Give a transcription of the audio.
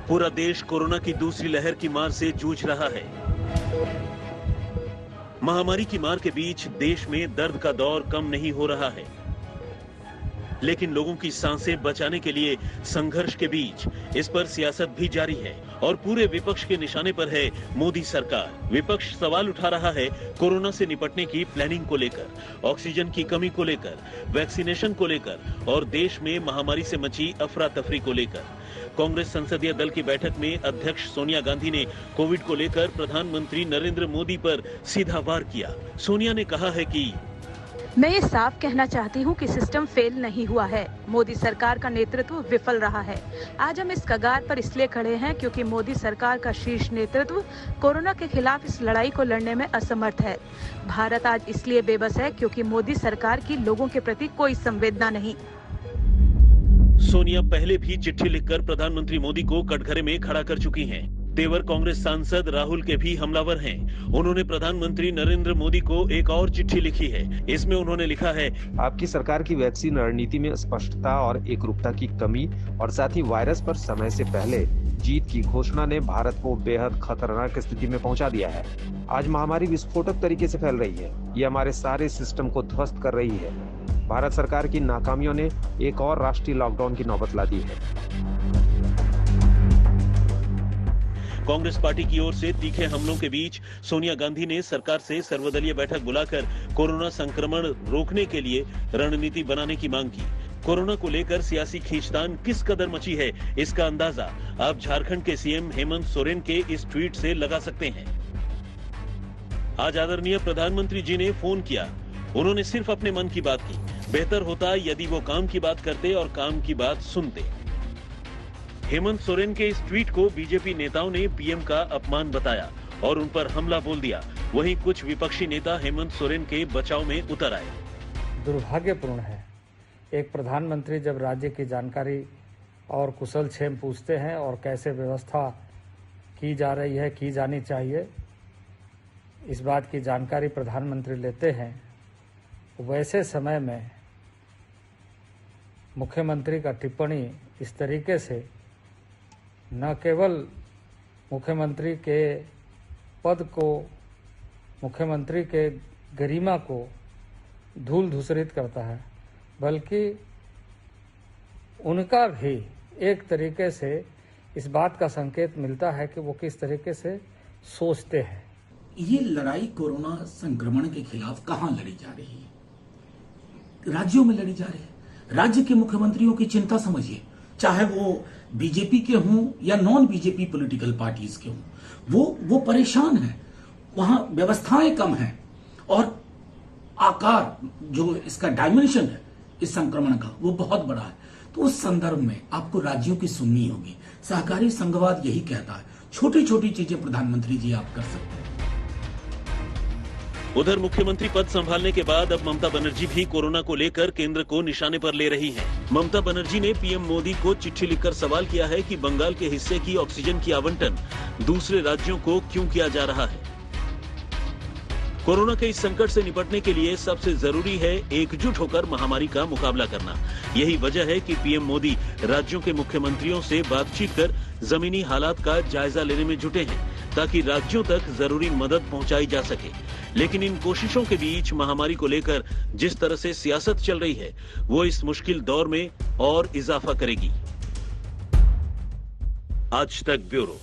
पूरा देश कोरोना की दूसरी लहर की मार से जूझ रहा है। महामारी की मार के बीच देश में दर्द का दौर कम नहीं हो रहा है, लेकिन लोगों की सांसें बचाने के लिए संघर्ष के बीच इस पर सियासत भी जारी है और पूरे विपक्ष के निशाने पर है मोदी सरकार। विपक्ष सवाल उठा रहा है कोरोना से निपटने की प्लानिंग को लेकर, ऑक्सीजन की कमी को लेकर, वैक्सीनेशन को लेकर और देश में महामारी से मची अफरा तफरी को लेकर। कांग्रेस संसदीय दल की बैठक में अध्यक्ष सोनिया गांधी ने कोविड को लेकर प्रधानमंत्री नरेंद्र मोदी पर सीधा वार किया। सोनिया ने कहा है कि मैं ये साफ कहना चाहती हूँ कि सिस्टम फेल नहीं हुआ है, मोदी सरकार का नेतृत्व विफल रहा है। आज हम इस कगार पर इसलिए खड़े हैं क्योंकि मोदी सरकार का शीर्ष नेतृत्व कोरोना के खिलाफ इस लड़ाई को लड़ने में असमर्थ है। भारत आज इसलिए बेबस है क्योंकि मोदी सरकार की लोगों के प्रति कोई संवेदना नहीं। सोनिया पहले भी चिट्ठी लिखकर प्रधानमंत्री मोदी को कटघरे में खड़ा कर चुकी हैं। तेवर कांग्रेस सांसद राहुल के भी हमलावर हैं। उन्होंने प्रधानमंत्री नरेंद्र मोदी को एक और चिट्ठी लिखी है। इसमें उन्होंने लिखा है, आपकी सरकार की वैक्सीन रणनीति में स्पष्टता और एकरूपता की कमी और साथ ही वायरस पर समय से पहले जीत की घोषणा ने भारत को बेहद खतरनाक स्थिति में पहुंचा दिया है। आज महामारी विस्फोटक तरीके से फैल रही है। ये हमारे सारे सिस्टम को ध्वस्त कर रही है। भारत सरकार की नाकामियों ने एक और राष्ट्रीय लॉकडाउन की नौबत ला दी है। कांग्रेस पार्टी की ओर से तीखे हमलों के बीच सोनिया गांधी ने सरकार से सर्वदलीय बैठक बुलाकर कोरोना संक्रमण रोकने के लिए रणनीति बनाने की मांग की। कोरोना को लेकर सियासी खींचतान किस कदर मची है, इसका अंदाजा आप झारखंड के सीएम हेमंत सोरेन के इस ट्वीट से लगा सकते हैं। आज आदरणीय प्रधानमंत्री जी ने फोन किया। उन्होंने सिर्फ अपने मन की बात की। बेहतर होता यदि वो काम की बात करते और काम की बात सुनते। हेमंत सोरेन के इस ट्वीट को बीजेपी नेताओं ने पीएम का अपमान बताया और उन पर हमला बोल दिया। वहीं कुछ विपक्षी नेता हेमंत सोरेन के बचाव में उतर आए। दुर्भाग्यपूर्ण है, एक प्रधानमंत्री जब राज्य की जानकारी और कुशल क्षेम पूछते हैं और कैसे व्यवस्था की जा रही है, की जानी चाहिए, इस बात की जानकारी प्रधानमंत्री लेते हैं, वैसे समय में मुख्यमंत्री का टिप्पणी इस तरीके से न केवल मुख्यमंत्री के पद को, मुख्यमंत्री के गरिमा को धूल धूसरित करता है, बल्कि उनका भी एक तरीके से इस बात का संकेत मिलता है कि वो किस तरीके से सोचते हैं। ये लड़ाई कोरोना संक्रमण के खिलाफ कहां लड़ी जा रही है? राज्यों में लड़ी जा रही है। राज्य के मुख्यमंत्रियों की चिंता समझिए, चाहे वो बीजेपी के हों या नॉन बीजेपी पॉलिटिकल पार्टीज के हों, वो परेशान हैं। वहां व्यवस्थाएं कम हैं और आकार जो इसका डायमेंशन है इस संक्रमण का वो बहुत बड़ा है। तो उस संदर्भ में आपको राज्यों की सुननी होगी। सहकारी संघवाद यही कहता है, छोटी छोटी चीजें प्रधानमंत्री जी आप कर सकते हैं। उधर मुख्यमंत्री पद संभालने के बाद अब ममता बनर्जी भी कोरोना को लेकर केंद्र को निशाने पर ले रही हैं। ममता बनर्जी ने पीएम मोदी को चिट्ठी लिखकर सवाल किया है कि बंगाल के हिस्से की ऑक्सीजन की आवंटन दूसरे राज्यों को क्यों किया जा रहा है। कोरोना के इस संकट से निपटने के लिए सबसे जरूरी है एकजुट होकर महामारी का मुकाबला करना। यही वजह है कि पीएम मोदी राज्यों के मुख्यमंत्रियों से बातचीत कर जमीनी हालात का जायजा लेने में जुटे हैं, ताकि राज्यों तक जरूरी मदद पहुंचाई जा सके। लेकिन इन कोशिशों के बीच महामारी को लेकर जिस तरह से सियासत चल रही है, वो इस मुश्किल दौर में और इजाफा करेगी। आज तक ब्यूरो।